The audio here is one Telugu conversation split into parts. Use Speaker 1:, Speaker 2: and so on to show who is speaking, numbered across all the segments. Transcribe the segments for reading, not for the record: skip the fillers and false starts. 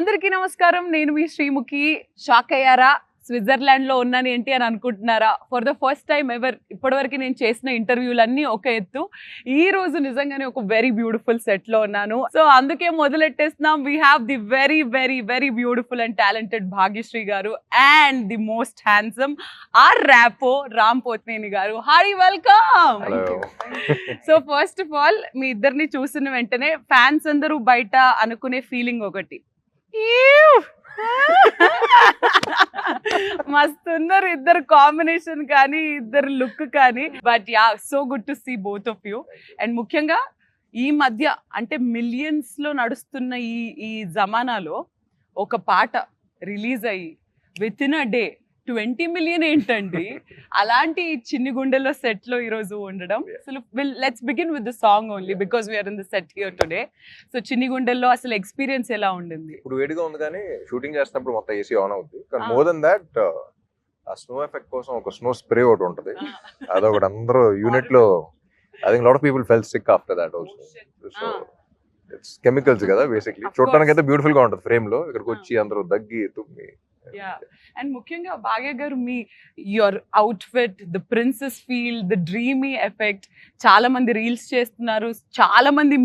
Speaker 1: అందరికీ నమస్కారం. నేను మీ శ్రీముఖి. షాక్ అయ్యారా? స్విట్జర్లాండ్ లో ఉన్నాను ఏంటి అని అనుకుంటున్నారా? For the first time ever ఇప్పటివరకు నేను చేసిన ఇంటర్వ్యూలన్నీ ఒక ఎత్తు. ఈ రోజు నిజంగానే ఒక వెరీ బ్యూటిఫుల్ సెట్ లో ఉన్నాను. సో అందుకే మొదలెట్టేస్తున్నాం. We have the very very very beautiful and talented Bhagyashri garu and the most handsome our Rapo Ram Pothineni garu. Hi, welcome. So first of all మీ ఇద్దరిని చూసిన వెంటనే ఫ్యాన్స్ అందరూ బయట అనుకునే ఫీలింగ్ ఒకటి, మస్తున్నారు ఇద్దరు కాంబినేషన్ కానీ ఇద్దరు లుక్ కానీ. But yeah, so good to see both of you. And ముఖ్యంగా ఈ మధ్య అంటే మిలియన్స్ లో నడుస్తున్న ఈ జమానాలో ఒక పాట రిలీజ్ అయ్యి with in a day 20 million ఏంటండి? అలాంటి చిన్ని గుండెల్లో సెట్ లో ఈరోజు ఉండడం. So let's begin with the song only because we are in the set here today. So చిన్ని గుండెల్లో అసలు ఎక్స్పీరియన్స్ ఎలా ఉండింది?
Speaker 2: ఇప్పుడు వేడిగా ఉంది కానీ షూటింగ్ చేస్తున్నప్పుడు మొత్తం ఏసీ ఆన్ అవుతుంది. కానీ మోర్ దెన్ దాట్ ఆ స్నో ఎఫెక్ట్ కోసం ఒక స్నో స్ప్రే ఒకటి ఉంటుంది. అదొకటి అందరూ యూనిట్ లో I think lot of people felt sick after that also. So it's chemicals కదా బేసిక్లీ. చూడడానికి అయితే బ్యూటిఫుల్ గా ఉంటుంది ఫ్రేమ్ లో. ఇక్కడికి వచ్చి అందరూ దగ్గి తుమ్మి.
Speaker 1: అండ్ ముఖ్యంగా భాగ్య గారు మీ your outfit, the princess feel, the dreamy effect, చాలా మంది రీల్స్ చేస్తున్నారు, చాలా మంది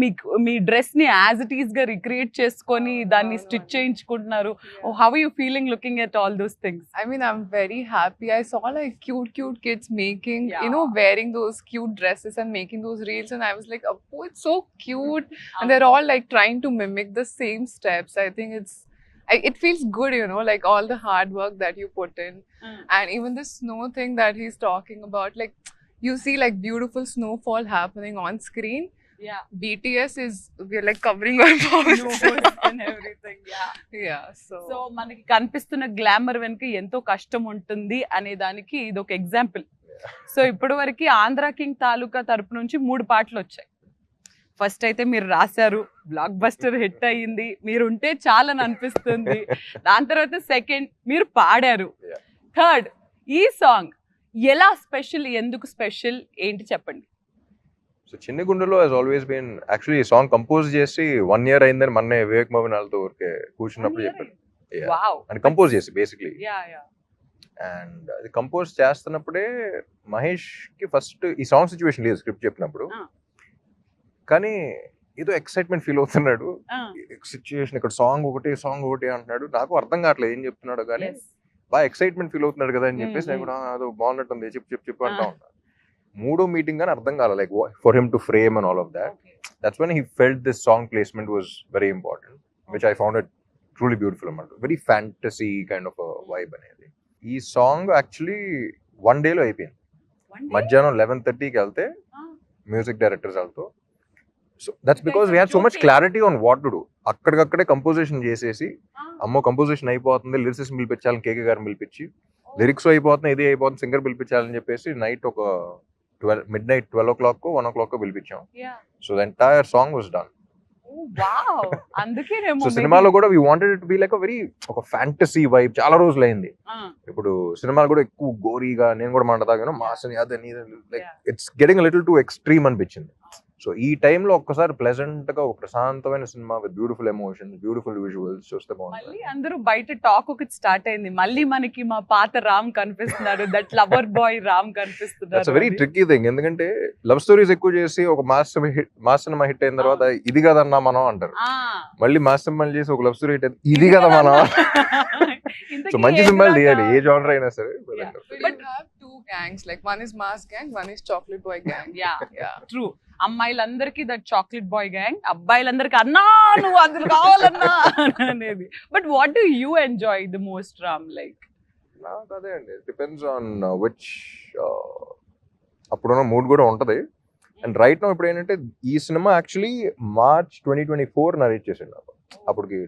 Speaker 1: మీ డ్రెస్ ని యాజ్ ఇట్ ఈస్ గా రిక్రియేట్ చేసుకొని దాన్ని స్టిచ్ చేయించుకుంటున్నారు. How are you feeling looking at all those things?
Speaker 3: I mean, I'm very happy. I saw like cute kids making, you know, wearing those cute dresses and making those reels, and I was like, oh, it's so cute. And they're all like trying to mimic the same steps. I think it feels good, you know, like all the hard work that you put in. And even the snow thing that he's talking about, like you see like beautiful snowfall happening on screen.
Speaker 1: Yeah.
Speaker 3: BTS we're like covering our faces
Speaker 1: and everything.
Speaker 3: Yeah,
Speaker 1: so మనకి కనిపిస్తున్న గ్లామర్ వెనుక ఎంతో కష్టం ఉంటుంది అనే దానికి ఇది ఒక ఎగ్జాంపుల్. సో ఇప్పటి వరకు ఆంధ్ర కింగ్ తాలూకా తరపు నుంచి 3 పాటలు వచ్చాయి. ఫస్ట్ అయితే మీరు రాశారు, బ్లాక్ బస్టర్ హిట్ అయ్యింది, మీరు ఉంటే చాలని అనిపిస్తుంది. దాని తర్వాత సెకండ్ మీరు పాడారు, థర్డ్ ఈ సాంగ్ ఎలా స్పెషల్, ఎందుకు స్పెషల్, ఏంటి చెప్పండి.
Speaker 2: సో చిన్ని గుండెలో హస్ ఆల్వేస్ బీన్ యాక్చువల్లీ ఈ సాంగ్ కంపోజ్ చేసి 1 year అయిందని మొన్నే వివేక్ మోహన్ వాళ్ళతో ఊరికే కూర్చున్నప్పుడు చెప్పారు. అండ్ కంపోజ్ చేసి బేసిక్లీ. అండ్ అది కంపోజ్ చేస్తున్నప్పుడే మహేష్ కి ఫస్ట్ ఈ సాంగ్ సిచ్యువేషన్ లేదు స్క్రిప్ట్ చెప్పినప్పుడు, కానీ ఏదో ఎక్సైట్మెంట్ ఫీల్ అవుతున్నాడు. సిచ్యువేషన్ ఇక్కడ సాంగ్ ఒకటి అంటున్నాడు. నాకు అర్థం కావట్లేదు ఏం చెప్తున్నాడు, కానీ బాగా ఎక్సైట్మెంట్ ఫీల్ అవుతున్నాడు కదా అని చెప్పేసి నేను కూడా అదో బాగున్నట్టుంది చెప్పు అంటా ఉంటాను. 3వ మీటింగ్ కానీ అర్థం కాలేదు, like for him to frame and all of that. That's when he felt this song placement was very important, which I found it truly beautiful అన్నమాట. Very fantasy kind of vibe అనేది. ఈ సాంగ్ యాక్చువల్లీ 1 day లో అయిపోయింది. మధ్యాహ్నం 11:30కి వెళ్తే మ్యూజిక్ డైరెక్టర్స్ వాళ్ళతో. So that's because we had so much clarity on what to do. అక్కడికక్కడే కంపోజిషన్ చేసేసి, అమ్మో కంపోజిషన్ అయిపోతుంది, లిరిసిస్ట్ పిలిపించాలని కేకే గారిని పిలిపించి, లిరిక్స్ అయిపోతుంది, ఇది అయిపోతుంది, సింగర్ పిలిపించాలని చెప్పేసి నైట్ ఒక midnight 12 o'clock 1 o'clock పిలిపించాం. So the entire song was done. So సినిమాలో కూడా we wanted it to be like ఒక ఫ్యాంటసీ వైబ్. చాలా రోజులు అయింది. ఇప్పుడు సినిమాలు కూడా ఎక్కువ గోరీగా, నేను కూడా మాట్లాడతాను మాస్ అని అదని, like it's getting little to extreme అనిపించింది. సో ఈ టైంలో ఒక్కసారి ప్లెజెంట్ గా ఒక ప్రశాంతమైన cinema with beautiful emotions, beautiful visuals చూస్తే బాగుంటుంది.
Speaker 1: అందరూ బయట టాక్ ఒకటి స్టార్ట్ అయింది, మళ్ళీ మనకి మా పాత రామ్ కనిపిస్తున్నాడు, దట్ లవర్ బాయ్ రామ్ కనిపిస్తున్నాడు.
Speaker 2: That's very tricky thing. ఎందుకంటే లవ్ స్టోరీస్ ఎక్కువ చేసి ఒక మాస్ సినిమా హిట్ అయిన తర్వాత ఇది కదన్నా మనం అంటారు. మళ్ళీ మాస్ సినిమా చేసి ఒక లవ్ స్టోరీ హిట్ అయితే ఇది కదా మనం. సో మంచి సినిమాలు తీయాలి ఏ జానర్ అయినా సరే.
Speaker 3: But you have 2 gangs, like one is mass gang, one is chocolate boy gang.
Speaker 1: Yeah, true. అమ్మాయిలందరికీ దట్ చాక్లెట్ బాయ్ గ్యాంగ్, అబ్బాయిలందరికీ అన్నా నువ్వు అందులో కావాలన్నా అనేది. But what do you enjoy the most Ram? Like
Speaker 2: నాకు అదే అండి, డిపెండ్స్ ఆన్ విచ్ అప్పుడున్న మూడ్ కూడా ఉంటది. అండ్ రైట్ నౌ ఇప్పుడు ఏంటంటే ఈ సినిమా యాక్చువల్లీ March 2024 నరేట్ చేసిండు నాకు. అప్పటికి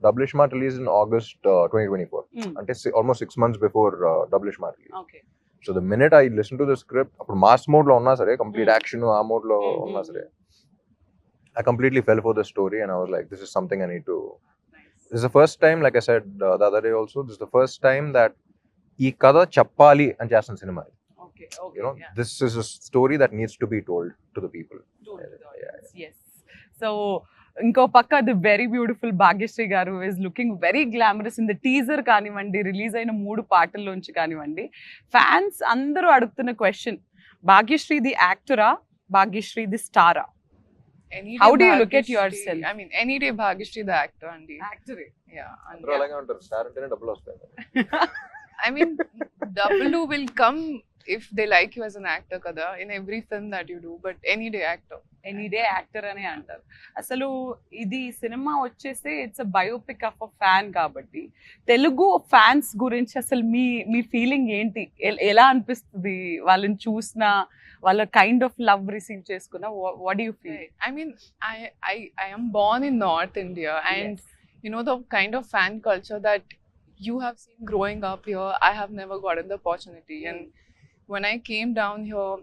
Speaker 2: double iSmart release in August 2024, అంటే almost 6 months before double iSmart release. So the minute I listen to the script, అప్పుడు మాస్ మోడ్ లో ఉన్నా సరే, కంప్లీట్ యాక్షన్ ఆ మోడ్ లో ఉన్నా సరే, I completely fell for the story and I was like, this is something I need to. This is the first time, like I said the other day also, this is the first time that ee kada chappali అని చేస్తున్న cinema. You know, this is a story that needs to be told to the people.
Speaker 1: Yes. So ఇంకో పక్క the very beautiful Bhagyashri garu is looking very glamorous in the teaser కానివ్వండి, రిలీజ్ అయిన 3 పాటల్లోంచి కానివ్వండి. ఫ్యాన్స్ అందరూ అడుగుతున్న క్వశ్చన్, భాగ్యశ్రీ ది యాక్టరా, భాగ్యశ్రీ ది స్టారా?
Speaker 3: Any
Speaker 1: How
Speaker 3: day
Speaker 1: do you look at
Speaker 3: Bhagyashree-
Speaker 1: yourself?
Speaker 3: I mean, any day Bhagyashree the actor, Andy.
Speaker 1: యాక్టరే.
Speaker 3: Yeah.
Speaker 2: అందరూ అలాగే ఉంటారు, స్టార్ అంటేనే డబ్బులు వస్తాయి.
Speaker 3: I mean, double will come if they like you as an actor, kada, in every film that you do. But any day actor.
Speaker 1: Any day actor అని అంటారు. అసలు ఇది సినిమా వచ్చేస్తే it's a biopic of a fan కాబట్టి తెలుగు ఫ్యాన్స్ గురించి అసలు మీ ఫీలింగ్ ఏంటి? ఎలా అనిపిస్తుంది వాళ్ళని చూసినా, వాళ్ళ కైండ్ ఆఫ్ లవ్ రిసీవ్ చేసుకున్నా? What do you feel?
Speaker 3: Right. I mean, I am born in North India, and you know the kind of fan culture that you have seen growing up here. I have never gotten the opportunity, and when I came down here,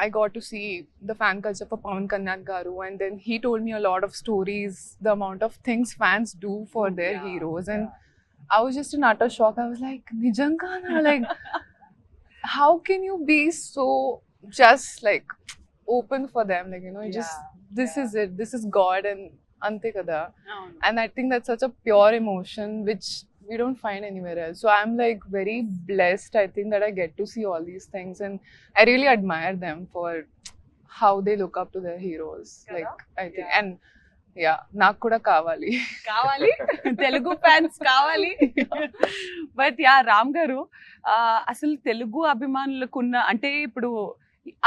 Speaker 3: I got to see the fan culture for Pawan Kannan Garu, and then he told me a lot of stories, the amount of things fans do for their heroes, and I was just in utter shock. I was like, Nijangana, like, how can you be so just like open for them? Like, you know, just this is it, this is God, and ante kada. And I think that's such a pure emotion which we don't find anywhere else. So I'm like very blessed, I think, that I get to see all these things, and I really admire them for how they look up to their heroes. Like, I think, and yeah, నాకు కూడా కావాలి.
Speaker 1: కావాలి, తెలుగు ఫ్యాన్స్ కావాలి. బట్ యా, రామ్ గారు, అసలు తెలుగు అభిమానులకున్న, అంటే ఇప్పుడు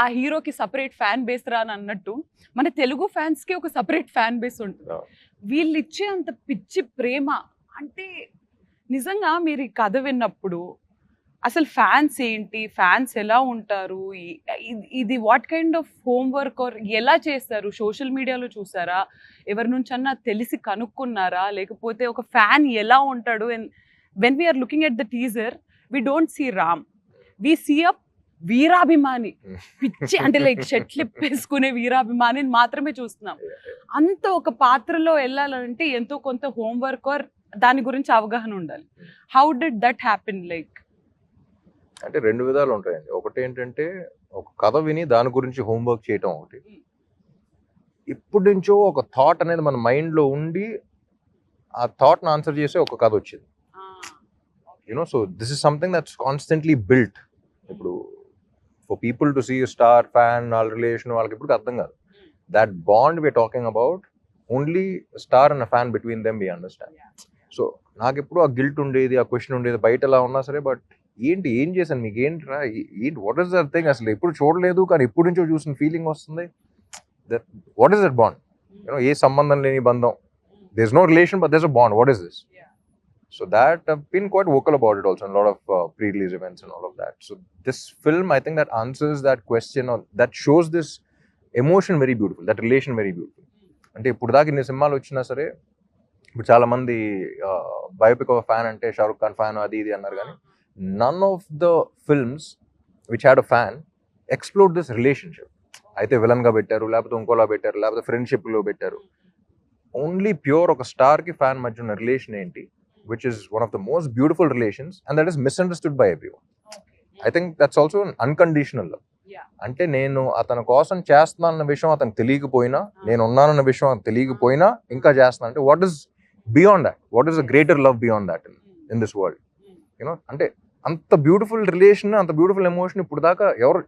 Speaker 1: ఆ హీరోకి సపరేట్ ఫ్యాన్ బేస్ రా అని అన్నట్టు మన తెలుగు ఫ్యాన్స్ కి ఒక సపరేట్ ఫ్యాన్ బేస్ ఉంటుంది. వీళ్ళు ఇచ్చే అంత పిచ్చి ప్రేమ, అంటే నిజంగా మీరు ఈ కథ విన్నప్పుడు అసలు ఫ్యాన్స్ ఏంటి, ఫ్యాన్స్ ఎలా ఉంటారు, ఇది what kind of homework or ఎలా చేస్తారు? సోషల్ మీడియాలో చూసారా, ఎవరి నుంచన్నా తెలిసి కనుక్కున్నారా, లేకపోతే ఒక ఫ్యాన్ ఎలా ఉంటాడు? And when we're looking at the teaser, we don't see Ram, we see a వీరాభిమాని, పిచ్చి అంటే లైక్ షెట్లిప్పేసుకునే వీరాభిమానిని మాత్రమే చూస్తున్నాం. అంత ఒక పాత్రలో వెళ్ళాలంటే ఎంతో కొంత హోంవర్క్ ఆర్ దాని గురించి అవగాహన ఉండాలి. How did that happen? Like,
Speaker 2: అంటే 2 విధాలు ఉంటాయండి. ఒకటి ఏంటంటే ఒక కథ విని దాని గురించి హోంవర్క్ చేయటం ఒకటి. ఇప్పటి నుంచో ఒక థాట్ అనేది మన మైండ్లో ఉండి ఆ థాట్ని ఆన్సర్ చేసే ఒక కథ వచ్చింది. You know, so this is something that's constantly built. ఇప్పుడు for people to see star fan వాళ్ళ రిలేషన్ వాళ్ళకి ఇప్పుడు అర్థం కాదు. That bond we're talking about only star and fan between them we understand. So నాకు ఎప్పుడు ఆ గిల్ట్ ఉండేది, ఆ క్వశ్చన్ ఉండేది, బయట ఎలా ఉన్నా సరే, బట్ ఏం చేశాను, మీకు ఏంట్రా, ఏంటి, వాట్ ఈస్ దట్ థింగ్, అసలు ఎప్పుడు చూడలేదు కానీ ఎప్పుడు నుంచో చూసిన ఫీలింగ్ వస్తుంది. That what is that bond? You know, ఏ సంబంధం లేని బంధం, there is no relation but there is a bond, what is this? So that I've been quite vocal about it also in a lot of pre-release events and all of that. So this film, I think that answers that question, or that shows this emotion very beautiful, that relation very beautiful. అంటే ఇప్పుడు దాకా ఇన్ని సినిమాలు వచ్చినా సరే, ఇప్పుడు చాలా మంది బయోపిక్ ఆఫ్ ఫ్యాన్ అంటే షారుఖ్ ఖాన్ ఫ్యాన్ అది ఇది అన్నారు, కానీ none of the films which had a fan explore this relationship. అయితే విలన్ గా పెట్టారు, లేకపోతే ఇంకోలా పెట్టారు, లేకపోతే ఫ్రెండ్షిప్ లో పెట్టారు. ఓన్లీ ప్యూర్ ఒక స్టార్ కి ఫ్యాన్ మధ్య ఉన్న రిలేషన్ ఏంటి, which is one of the most beautiful relations, and that is misunderstood by everyone. I think that's also an unconditional love. అంటే నేను అతని కోసం చేస్తున్నానన్న విషయం అతనికి తెలియకపోయినా, నేను ఉన్నానన్న విషయం అతనికి తెలియకపోయినా ఇంకా చేస్తున్నాను అంటే, what is beyond that, what is a greater love beyond that in this world? You know, అంటే అంత బ్యూటిఫుల్ రిలేషన్, అంత బ్యూటిఫుల్ ఎమోషన్ ఇప్పుడు దాకా ఎవరు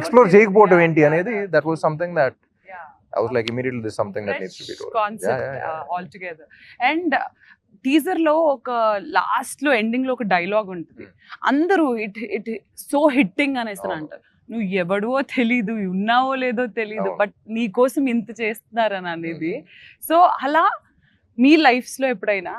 Speaker 2: ఎక్స్ప్లోర్ చేయకపోవడం ఏంటి అనేది, that was something that I was like, immediately this is something that needs to be told.
Speaker 1: Concept altogether. And teaser లో ఒక లాస్ట్ లో ఎండింగ్ లో ఒక డైలాగ్ ఉంటుంది, అందరూ ఇట్ సో హిట్టింగ్ అనేసి అంటారు, నువ్వు ఎవడో తెలీదు, ఉన్నావో లేదో తెలీదు, బట్ నీ కోసం ఇంత చేస్తున్నారని అనేది. సో అలా మీ లైఫ్స్ లో ఎప్పుడైనా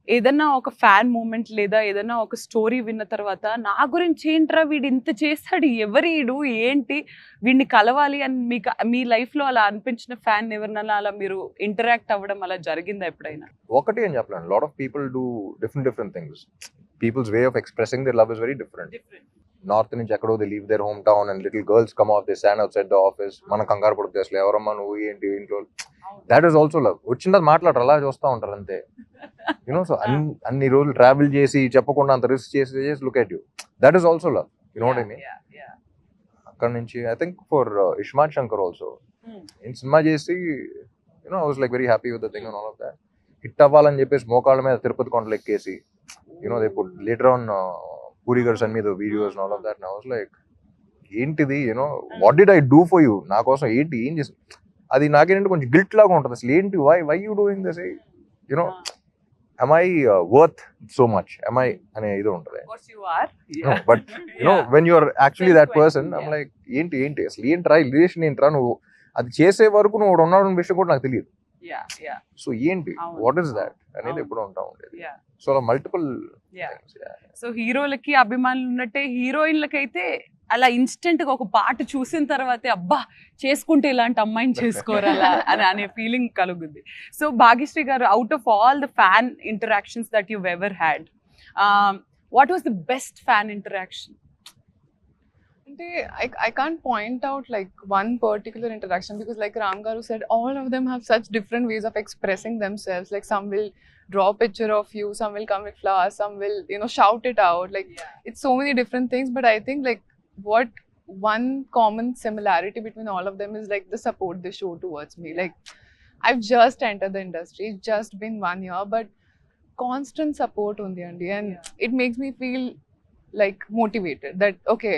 Speaker 1: ఏదన్నా ఒక ఫ్యాన్ మూమెంట్ లేదా ఏదన్నా ఒక స్టోరీ విన్న తర్వాత, నా గురించి ఏంట్రా వీడు ఇంత చేస్తాడు, ఎవరీడు ఏంటి, వీడిని కలవాలి అని మీకు మీ లైఫ్ లో అలా అనిపించిన ఫ్యాన్ ఎవరినైనా అలా మీరు ఇంటరాక్ట్ అవ్వడం అలా జరిగిందా ఎప్పుడైనా?
Speaker 2: ఒకటి ఏం చెప్పలేను, lot of people do different things. Peoples way of expressing their love is very different. North నుంచి ఎక్కడో they leave their home town and little girls come off they stand outside the office, మన కంగారు పడుతుంది అసలు ఎవరమ్మా నువ్వు ఏంటి ఇంట్లో. That is also love. వచ్చిన మాట్లాడరు, అలా చూస్తూ ఉంటారు అంతే. యూనో, సో అన్ని రోజులు ట్రావెల్ చేసి చెప్పకుండా అంత రిస్క్ చేసి look at you, that is also love. You know what I mean? అక్కడ నుంచి I think for iSmart Shankar also, నేను సినిమా చేసి I was like very happy with the thing and all of that. Hit అవ్వాలని చెప్పేసి మోకాళ్ళ మీద తిరుపతి కొండలు ఎక్కేసి they put later on Puri garu sent me the videos and all of that, and I was like, ఏంటిది what did I do for you, నా కోసం ఏంటి ఏం చేసి, అది నాకేంటంటే కొంచెం గిల్ట్ లాగా ఉంటుంది. అసలు ఏంటి why you doing this, am I worth so much, am I అనే ఇది ఉంటుంది.
Speaker 1: Of course you are.
Speaker 2: But when you are actually that person, I'm like, ఏంటి అసలు ఏంట్రా రిలేషన్ ఏంట్రా, నువ్వు అది చేసే వరకు నువ్వు ఉన్నాడు విషయం కూడా నాకు తెలియదు. సో ఏంటి వాట్ ఈస్ దాట్ అనేది ఎప్పుడు ఉంటా ఉండేది. సో అలా మల్టిపుల్.
Speaker 1: సో హీరోలకి అభిమానులు ఉన్నట్టే హీరోయిన్లకి అయితే అలా ఇన్స్టెంట్ గా ఒక పాట చూసిన తర్వాతే అబ్బా చేసుకుంటే ఇలాంటి అమ్మాయిని చేసుకోరాలా అనే ఫీలింగ్ కలుగుద్ది. సో భాగ్యశ్రీ గారు, out of all the fan interactions that you ever had, what was the best fan interaction?
Speaker 3: I can't point out like one particular interaction, because like Ram Garu said, all of them have such different ways of expressing themselves. Like some will draw a picture of you, some will come with flowers, some will shout it out. Like it's so many different things, but I think like what one common similarity between all of them is like the support they show towards me. Like I've just entered the industry, it's just been 1 year, but constant support undi andi, and it makes me feel like motivated that okay,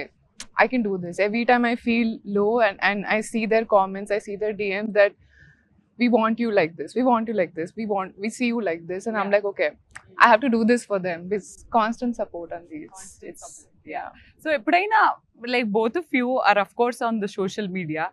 Speaker 3: I can do this. Every time I feel low and I see their comments, I see their DMs that we want you like this, we want you like this, we see you like this, and I'm like, okay, I have to do this for them. It's constant support and it's
Speaker 1: so ఎప్పుడైనా like both of you are of course on the social media,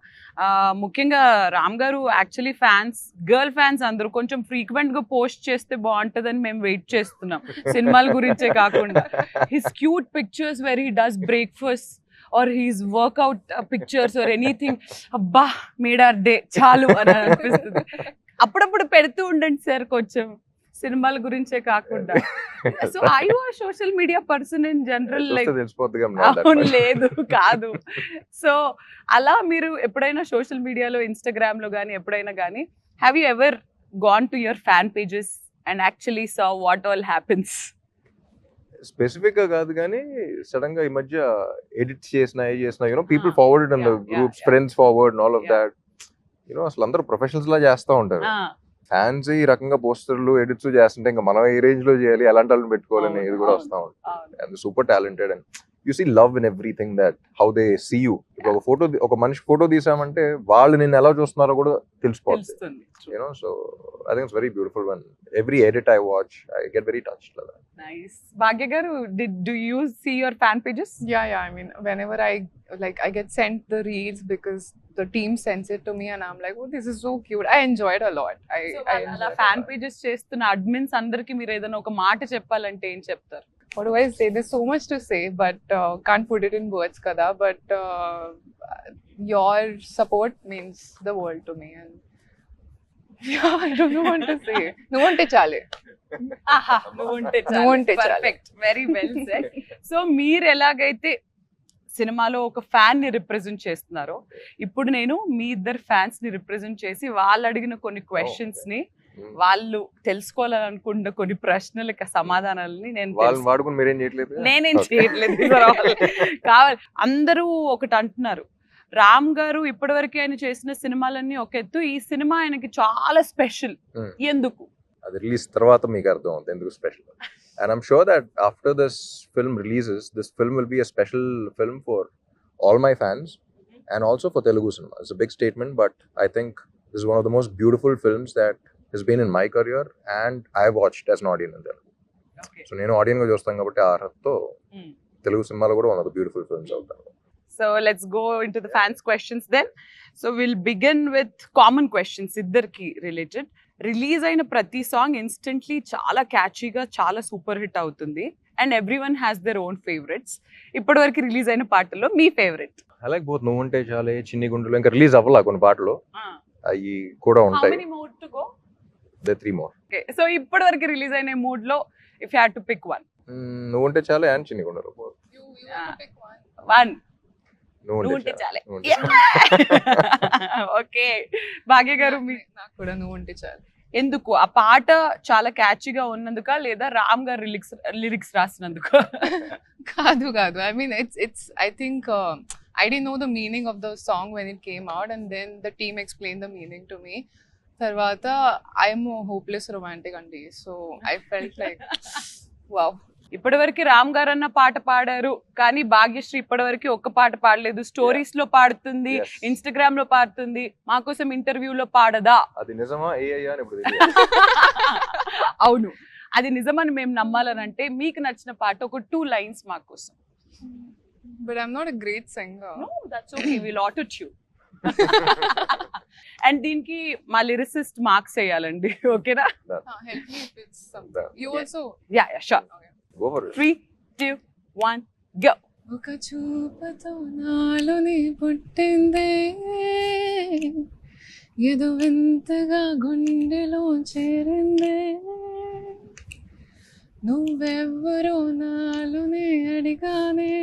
Speaker 1: ముఖ్యంగా రామ్ గారు యాక్చువల్లీ ఫ్యాన్స్, గర్ల్ ఫ్యాన్స్ అందరూ కొంచెం ఫ్రీక్వెంట్ గా పోస్ట్ చేస్తే బాగుంటుందని మేము వెయిట్ చేస్తున్నాం, సినిమాల గురించే కాకుండా. His cute pictures where he does breakfast or his workout pictures or anything, అబ్బా మేడ్ ఆర్ డే చాలు అని అనిపిస్తుంది. అప్పుడప్పుడు పెడుతూ ఉండండి సార్ కొంచెం, సినిమాల గురించే కాకుండా. So I you are social media person in general, like అవును లేదు కాదు. సో అలా మీరు ఎప్పుడైనా సోషల్ మీడియాలో ఇన్స్టాగ్రామ్ లో కానీ ఎప్పుడైనా కానీ have you ever gone to your fan pages and actually saw what all happens?
Speaker 2: Specific గా కాదు కానీ సడన్ గా ఈ మధ్య ఎడిట్ చేసిన people forward in the groups, friends forward and all of that. అసలు అందరూ ప్రొఫెషనల్స్ లా చేస్తూ ఉంటారు. ఫ్యాన్స్ ఈ రకంగా పోస్టర్లు ఎడిట్స్ చేస్తుంటే ఇంకా మనం ఏ రేంజ్ లో చేయాలి, ఎలాంటి వాళ్ళని పెట్టుకోవాలని ఇది కూడా వస్తూ ఉంటుంది. And super talented, and you see love in everything that how they see you. ఇప్పుడు ఒక మనిషి ఫోటో తీసామంటే వాళ్ళు నిన్ను ఎలా చూస్తున్నారో కూడా తెలిసిపోతుంది. So I think it's very beautiful when every edit I watch, I get very touched like that.
Speaker 1: Nice. Bhagya garu, do you see your fan pages?
Speaker 3: Yeah. I mean, whenever I get sent the reels because the team sends it to me and I'm like, oh, this is so cute. I enjoy it a lot. I
Speaker 1: enjoy fan pages చేస్తున్న అడ్మిన్స్ అందరికి మీరు ఏదైనా ఒక మాట చెప్పాలంటే ఏం చెప్తారు?
Speaker 3: What do I say? There's so much to say, but can't put it in words, kada. But your support means the world to me, and yeah, I don't know what to say. No one te chale.
Speaker 1: Aha, no one te chale. Perfect. Very well said. So మీరు ఎలాగైతే సినిమాలో ఒక ఫ్యాన్ ని రిప్రజెంట్ చేస్తున్నారో, ఇప్పుడు నేను మీ ఇద్దరు ఫ్యాన్స్ ని రిప్రజెంట్ చేసి వాళ్ళు అడిగిన కొన్ని క్వశ్చన్స్ ని, వాళ్ళు తెలుసుకోవాలనుకున్న కొన్ని ప్రశ్నలకి సమాధానాలని నేనేం చేయట్లేదు కావాలి. అందరూ ఒకటి అంటున్నారు, రామ్ గారు ఇప్పటివరకు ఆయన చేసిన సినిమాలన్నీ ఒక ఎత్తు, ఈ సినిమా ఆయనకి చాలా స్పెషల్. ఎందుకు?
Speaker 2: అది రిలీజ్ తర్వాత మీకు అర్థం అవుతుంది ఎందుకు special. And I'm sure that after this film releases, this film will be a special film for all my fans and also for Telugu cinema. It's a big statement, but I think this is one of the most beautiful films that has been in my career and I watched as an audience in Telugu. Okay. So నేను ఆడియన్స్ గా చూస్తాను కాబట్టి ఆ అర్హతతో తెలుగు సినిమాలో కూడా one of the beautiful films అవుతారు.
Speaker 1: So let's go into the fans questions then. So we'll begin with common questions, ఇద్దరికి related. రిలీజ్ అయిన ప్రతి సాంగ్ ఇన్స్టెంట్లీ చాలా క్యాచీగా చాలా సూపర్ హిట్ అవుతుంది and everyone has their own favourites. ఇప్పటి వరకు రిలీజ్ అయిన పాటల్లో మీ ఫేవరెట్?
Speaker 2: అలాగే బోత్ నువ్వుంటే చాలే, చిన్ని గుండెలు, ఇంకా రిలీజ్ అవ్వాల కొన్ని పాటలు అవి కూడా ఉంటాయి.
Speaker 1: How many more to go?
Speaker 2: There are 3 more.
Speaker 1: Okay, so ఇప్పటి వరకు రిలీజ్ అయిన మూడ్ లో if you had to pick one.
Speaker 2: నువ్వుంటే చాలే అండ్ చిన్ని గుండెలు.
Speaker 3: You want to pick
Speaker 1: one. నువ్వుంటే చాలే. ఓకే భాగ్య గారు,
Speaker 3: నాకు కూడా నువ్వుంటే చాలు.
Speaker 1: ఎందుకు? ఆ పాట చాలా క్యాచీగా ఉన్నందుక లేదా రామ్ గారు లిరిక్స్ రాసినందుక?
Speaker 3: కాదు. I mean, it's I think I didn't know the meaning of the song when it came out, and then the team explained the meaning to me. తర్వాత ఐఎమ్ హోప్లెస్ రొమాంటిక్ అండి, so I felt like wow.
Speaker 1: ఇప్పటివరకు రామ్ గారు అన్న పాట పాడారు, కానీ భాగ్యశ్రీ ఇప్పటివరకు ఒక్క పాట పాడలేదు. స్టోరీస్ లో పాడుతుంది,
Speaker 2: Yes.
Speaker 1: ఇన్స్టాగ్రామ్ లో పాడుతుంది, మా కోసం ఇంటర్వ్యూలో పాడదా?
Speaker 2: అది నిజమా ఏయ్యా అని ఇప్పుడు తెలియదు.
Speaker 1: అవును, అది నిజమని మేము నమ్మాలనంటే మీకు నచ్చిన పాట ఒక 2 lines మా కోసం.
Speaker 3: But I'm not a great singer.
Speaker 1: No, that's okay, we'll auto-tune. And దీనికి మా లిరిసిస్ట్ మార్క్స్ వేయాలండి, ఓకేనా?
Speaker 3: Help me if it's something. You
Speaker 1: Yes.
Speaker 3: also.
Speaker 1: Yeah yeah sure.
Speaker 2: Go for it.
Speaker 1: 3, 2, 1 go.
Speaker 3: ఒక చూపుతో నాలోని పుట్టిందే, ఏదో వింతగా గుండెలో చేరిందే, నువ్వెవ్వరో నాలోనే అడిగానే,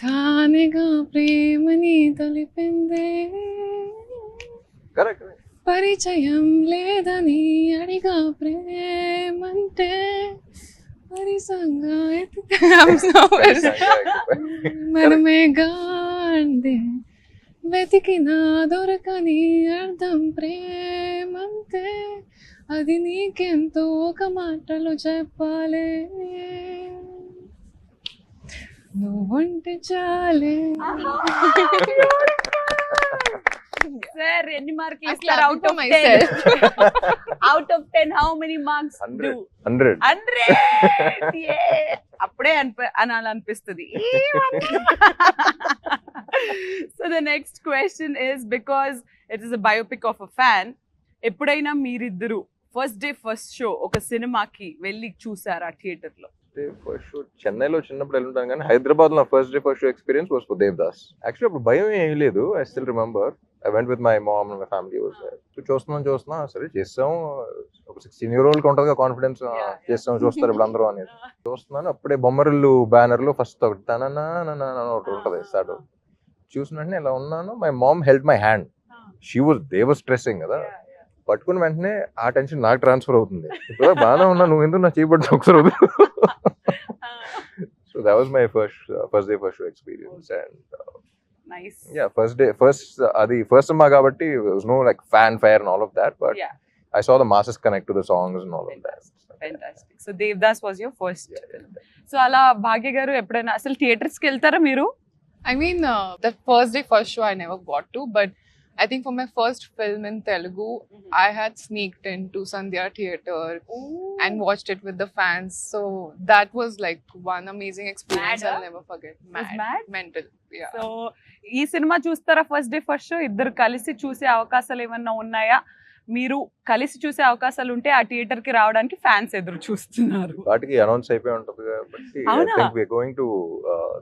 Speaker 3: తానేగా ప్రేమని తెలిపిందే,
Speaker 2: Correct.
Speaker 3: పరిచయం లేదని అడిగా ప్రేమంటే, పరిసంగా మనమే గాండి, వెతికినా దొరకని అర్థం ప్రేమంతే, అది నీకెంతో ఒక మాటలో చెప్పాలే, నువ్వుంటే చాలే.
Speaker 1: సార్ ఎన్ని మార్కులు
Speaker 3: I
Speaker 1: ఇస్తారు?
Speaker 3: clap
Speaker 1: out
Speaker 3: for
Speaker 1: of
Speaker 3: myself.
Speaker 1: 10? Out of 10 how many marks?
Speaker 2: 100. 100.
Speaker 1: 100. అప్పుడే అనాలనిపిస్తుంది. So the next question is, because it is a biopic of a fan, ఎప్పుడైనా మీరిద్దరు ఫస్ట్ డే ఫస్ట్ షో ఒక సినిమాకి వెళ్ళి చూసారా థియేటర్ లో?
Speaker 2: ఫస్ట్ షో చెన్నైలో చిన్నప్పుడు వెళ్ళుంటాను, కానీ హైదరాబాద్ లో first day first show experience was for Devdas. Actually అప్పుడు భయం ఏం లేదు. I still remember I went with my mom and my family was there. So చూస్తున్నా సరే చేస్తాం, ఒక 16-year-old కి ఉంటుంది కాన్ఫిడెన్స్, చేస్తాం చూస్తారు ఇప్పుడు అందరూ అనేది. చూస్తున్నాను అప్పుడే బొమ్మరిల్లు బ్యానర్ లో ఫస్ట్ ఒకటి తననా ఒకటి ఉంటుంది స్టార్ట్. చూసిన వెంటనే ఇలా ఉన్నాను, my mom held my hand, they was stressing కదా, పట్టుకున్న వెంటనే ఆ టెన్షన్ నాకు ట్రాన్స్ఫర్ అవుతుంది. ఇప్పుడు బాగానే ఉన్నా, నువ్వు ఎందుకు నా చేయబడి ఒకసారి అవుతుంది. So that was my first day first show experience, and
Speaker 1: nice.
Speaker 2: yeah, adi first cinema kabatti there was no like fanfare and all of that, but
Speaker 1: Yeah.
Speaker 2: I saw the masses connect to the songs and all of that.
Speaker 1: Fantastic. So Devdas was your first film. So అలా భాగ్య గారు ఎప్పుడైనా అసలు థియేటర్స్ కి వెళ్తారా మీరు?
Speaker 3: I mean, the first day first show I never got to, but I think for my first film in Telugu, I had sneaked into Sandhya Theatre and watched it with the fans. So that was like one amazing experience
Speaker 1: Mad,
Speaker 3: I'll never forget.
Speaker 1: Was mad?
Speaker 3: Mental. Yeah.
Speaker 1: So ఈ సినిమా చూస్తారా ఫస్ట్ డే ఫస్ట్ షో? ఇద్దరు కలిసి చూసే అవకాశాలు ఏమన్నా ఉన్నాయా? మీరు కలిసి చూసే అవకాశాలు ఉంటే ఆ థియేటర్ కి రావడానికి ఫ్యాన్స్ ఎదురు చూస్తున్నారు.
Speaker 2: వాటికి అనౌన్స్ అయిపోయి ఉంటుంది కాబట్టి I
Speaker 1: అవునా?
Speaker 2: think we are going to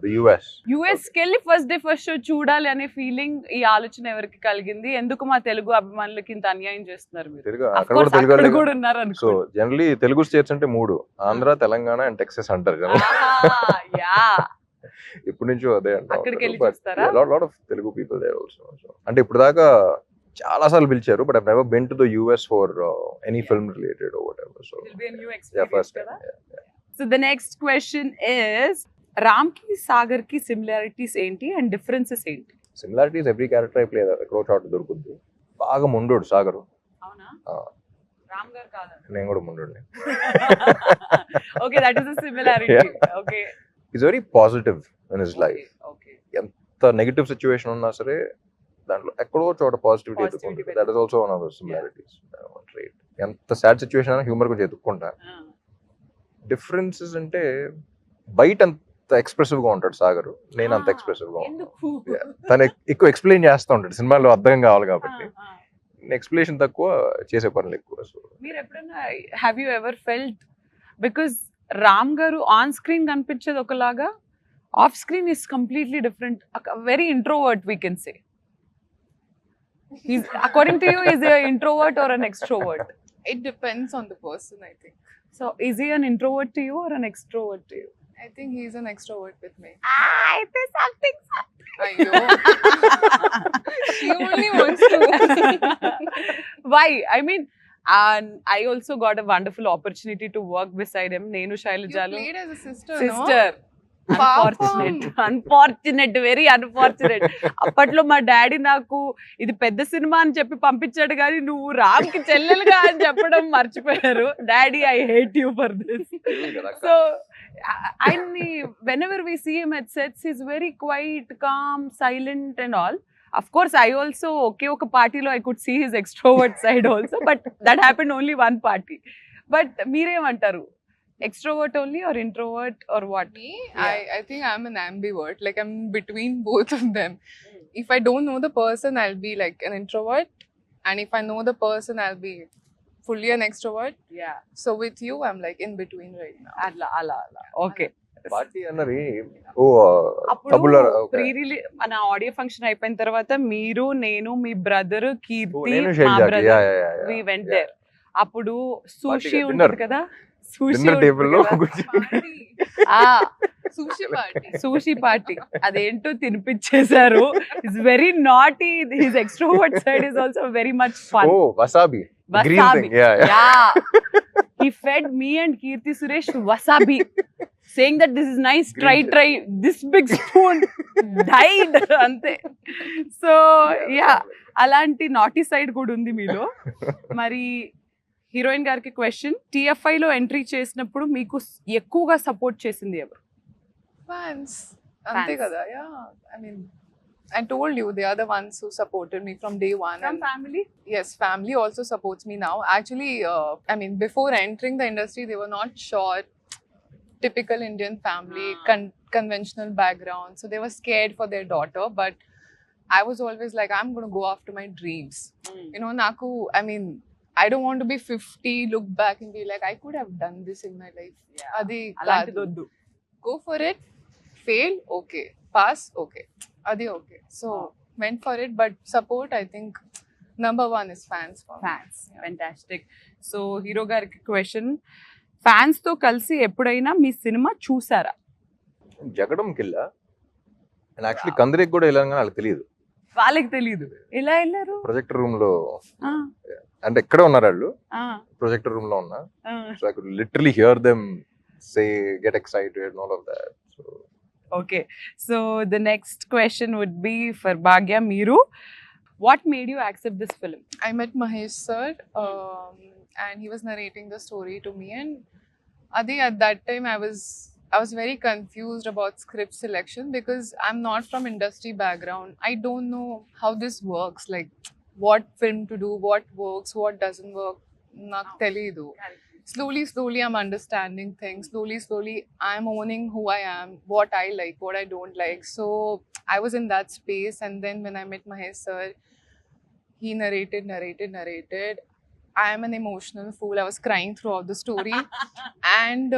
Speaker 2: the US.
Speaker 1: US కి వెళ్ళి ఫస్ట్ డే ఫస్ట్ షో చూడాలి అనే ఫీలింగ్, ఈ ఆలోచన ఎవరికి కలిగింది? ఎందుకు మా తెలుగు అభిమానులకి ఇంత అన్యాయం చేస్తున్నారు మీరు?
Speaker 2: తెలుగు
Speaker 1: Of
Speaker 2: అక్కడ
Speaker 1: course,
Speaker 2: కూడా తెలుగు
Speaker 1: అక్కడ
Speaker 2: వాళ్ళే
Speaker 1: కూడా ఉన్నారు
Speaker 2: సో
Speaker 1: అనుకో.
Speaker 2: జనరలీ తెలుగు స్టేట్స్ అంటే 3, ఆంధ్ర, తెలంగాణ అండ్ టెక్సస్ అంటారు కదా.
Speaker 1: యా,
Speaker 2: ఇప్పటి నుంచో అదే
Speaker 1: అక్కడికి వెళ్ళి
Speaker 2: అంటారు.
Speaker 1: చూస్తారా?
Speaker 2: Lot of Telugu people there also. అంటే ఇప్పుడు దాకా చాలా సార్లు పిలిచారు, but I never been to the US for any film related or whatever. So
Speaker 1: It'll be a new
Speaker 2: yeah,
Speaker 1: experience
Speaker 2: first
Speaker 1: కదా?
Speaker 2: time.
Speaker 1: So the next question is, Ram కి సాగర్ కి సిమిలారిటీస్ ఏంటి అండ్ డిఫరెన్సెస్ ఏంటి?
Speaker 2: Similarities every character I play ఎక్కడో చోట దొరుకుద్ది. బాగా ముండోడు సాగరు,
Speaker 1: అవునా?
Speaker 2: Ah.
Speaker 1: రామ్ గారు కాదా?
Speaker 2: నేను కూడా ముండోడిని.
Speaker 1: Okay, that is a similarity. Okay.
Speaker 2: Is very positive in his life.
Speaker 1: Okay.
Speaker 2: ఎంత నెగిటివ్ సిచ్యువేషన్ ఉన్నా సరే దాంట్లో ఎక్కడో చోట పాజిటివిటీ
Speaker 1: Positivity
Speaker 2: ఎత్తుకుంటుంది. That is also one of the similarities. ఎంత సాడ్ సిచ్యువేషన్ అయినా హ్యూమర్ కొంచెం ఎత్తుక్కుంటా. డిఫరెన్సెస్ అంటే బయట అంత ఎక్స్ప్రెసివ్ గా ఉంటాడు సాగర్, నేను అంత ఎక్స్ప్రెసివ్ గా ఉంటాను.
Speaker 1: ఎందుకు?
Speaker 2: తను ఎక్కువ ఎక్స్ప్లెయిన్ చేస్తూ ఉంటాడు, సినిమాలో అర్థం కావాలి కాబట్టి. ఎక్స్ప్లెనేషన్ తక్కువ, చేసే పనులు ఎక్కువ. సో
Speaker 1: మీరు ఎప్పుడైనా have you ever felt, because Ram గారు ఆన్ స్క్రీన్ కనిపించేది ఒకలాగా, off screen is completely different, very introvert we can say. According to you, is he an introvert or an extrovert?
Speaker 3: It depends on the person, I think.
Speaker 1: So is he an introvert to you or an extrovert to you?
Speaker 3: I think he's an extrovert with me.
Speaker 1: It is something.
Speaker 3: Ayyo. She only wants to.
Speaker 1: Why? I mean, and I also got a wonderful opportunity to work beside him. Nenu
Speaker 3: You
Speaker 1: Shailajalu.
Speaker 3: played as a sister,
Speaker 1: Sister.
Speaker 3: no?
Speaker 1: Unfortunate, very unfortunate. అప్పట్లో మా డాడీ నాకు ఇది పెద్ద సినిమా అని చెప్పి పంపించాడు, కానీ నువ్వు రామ్ కి చెల్లెలుగా అని చెప్పడం మర్చిపోయారు. Daddy, I hate you for this. So ఆయన్ని whenever we see him at sets, he's very quiet, calm, silent and all. Of course, I also oka party lo I could see his extrovert side also, but that happened only one party. But meerem antaru, extrovert only or introvert or what?
Speaker 3: Me, I think I'm an ambivert. Like I'm between both of them. If I don't know the person, I'll be like an introvert, and if I know the person, I'll be fully an extrovert.
Speaker 1: Yeah.
Speaker 3: So with you, I'm like in between right now.
Speaker 1: Ala. Okay.
Speaker 2: Party అన్నది
Speaker 1: అప్పుడు ప్రీ రిలీజ్ మన ఆడియో ఫంక్షన్ అయిపోయిన తర్వాత మీరు, నేను, మీ బ్రదర్ కీర్తి, మా బ్రదర్, వి వెంట్ దేర్. అప్పుడు సూషి ఉంటుంది కదా, సూషి పార్టీ అదేంటో తినిపించేశారు. It's very naughty. His extrovert side is also very much fun.
Speaker 2: Wasabi.
Speaker 1: He fed me and Kirti Suresh wasabi, saying that this is nice, try this big spoon. Died ante. So yeah, అలాంటి నాటీ సైడ్ కూడా ఉంది మీలో. మరి హీరోయిన్ గారికి క్వశ్చన్, TFI లో ఎంట్రీ చేసినప్పుడు మీకు ఎక్కువగా సపోర్ట్ చేసింది ఎవరు?
Speaker 3: Fans. Ante kada. Yeah. I mean, I told you they are the ones who supported me from day one.
Speaker 1: From family?
Speaker 3: Yes, family also supports me now. Actually, I mean, before entering the industry, they were not sure. Typical Indian family, conventional background. So they were scared for their daughter. But I was always like, I'm going to go after my dreams. You know, Naku, I mean, I don't want to be 50, look back and be like, I could have done this in my life. Adi kaadu. Go for it. Fail, okay. Pass, okay. Adi okay. So went for it, but support, I think number one is fans for me.
Speaker 1: Fans. Fantastic. So hero గారికి క్వశ్చన్, ఫ్యాన్స్ తో కలిసి ఎప్పుడైనా మీ సినిమా చూసారా?
Speaker 2: జగడం కిల్లా. అండ్ యాక్చువల్లీ కందరికి కూడా వెళ్ళాను కానీ వాళ్ళకి తెలియదు.
Speaker 1: వాళ్ళకి తెలియదు. ఎలా వెళ్ళారు?
Speaker 2: ప్రొజెక్టర్ రూమ్ లో, అంటే ఎక్కడే ఉన్నారు వాళ్ళు, ప్రొజెక్టర్ రూమ్ లో ఉన్నా. So I could literally here them say get excited and all of that. So
Speaker 1: okay, so the next question would be for Bhagya. Meeru, what made you accept this film?
Speaker 3: I met Mahesh sir, and he was narrating the story to me, and Adi, at that time I was very confused about script selection because I'm not from industry background. I don't know how this works, like what film to do, what works, what doesn't work. Nak telidu. Slowly I'm understanding things. Slowly I'm owning who I am, what I like, what I don't like. So I was in that space, and then when I met Mahesh sir, he narrated. I am an emotional fool. I was crying throughout the story. And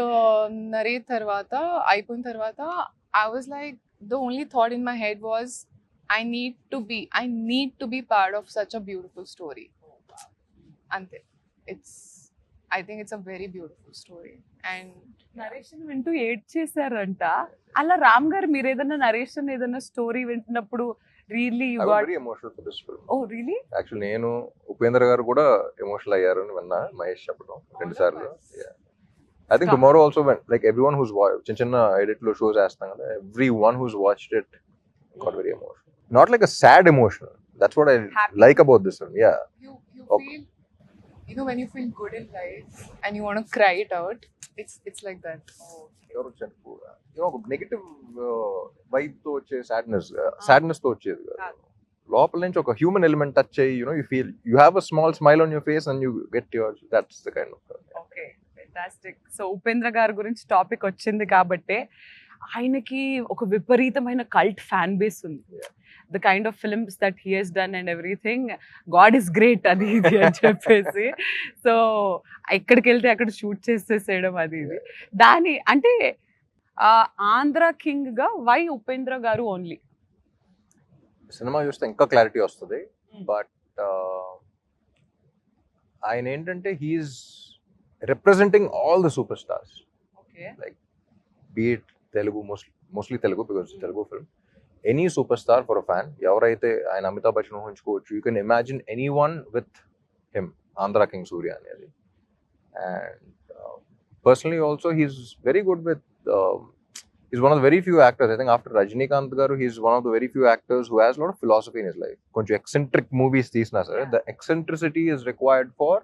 Speaker 3: narrate tarvata, ayipoyin tarvata, I was like, the only thought in my head was, I need to be part of such a beautiful story. Ante. I think it's a very beautiful story. And
Speaker 1: narration వింటూ ఏడ్ చేశారంట. అలా రామ్ గారు మీరు ఏదైనా నరేషన్ ఏదైనా స్టోరీ వింటున్నప్పుడు really you got
Speaker 2: very emotional for this film.
Speaker 1: Oh really?
Speaker 2: Actually నేను, ఉపేంద్ర గారు కూడా ఎమోషనల్ అయ్యారు అని విన్నా మహేష్ చెప్పడం 2 సార్లు. I think tomorrow also when like everyone who's చిన్న ఎడిట్ లో షోస్ వేస్తాం కదా, everyone who's watched it got very emotional. Not like a sad emotional. That's what I like about this film. Yeah.
Speaker 3: You feel, you know, when you feel good in life and you want to cry it out, it's like that.
Speaker 2: Negative vibe తో వచ్చే సాడ్నెస్ తో వచ్చేది లోపల నుంచి ఒక హ్యూమన్ ఎలిమెంట్ టచ్ అయ్యి, you feel you have a small smile on your face and you get your, that's the kind of.
Speaker 1: Okay, fantastic. So Upendra గారి గురించి టాపిక్ వచ్చింది కాబట్టి, ఆయనకి ఒక విపరీతమైన కల్ట్ ఫ్యాన్ బేస్ ఉంది. The kind of films that he he's done and everything, god is great అది ఇది అని చెప్పేసి. సో ఎక్కడికి వెళ్తే అక్కడ షూట్ చేసేసేయడం అది ఇది. దాని అంటే ఆంధ్ర కింగ్ గా వై ఉపేంద్ర గారు ఓన్లీ?
Speaker 2: సినిమా చూస్తే ఇంకా క్లారిటీ వస్తుంది. బట్ ఆయన ఏంటంటే he's representing all the super stars. Like be it Telugu, mostly Telugu because Telugu film. Any super star for a fan, ఎవరైతే ఆయన అమితాబ్ బచ్చన్ ఊహించుకోవచ్చు. You can imagine any one with him, Andhra King Surya అనేది. And personally also he's very good with he's one of the very few actors. I think after Rajinikanth garu, he's one of the very few actors who has a lot of philosophy in his life. Konchu eccentric movies teesna sir.
Speaker 1: Yeah.
Speaker 2: The eccentricity is required for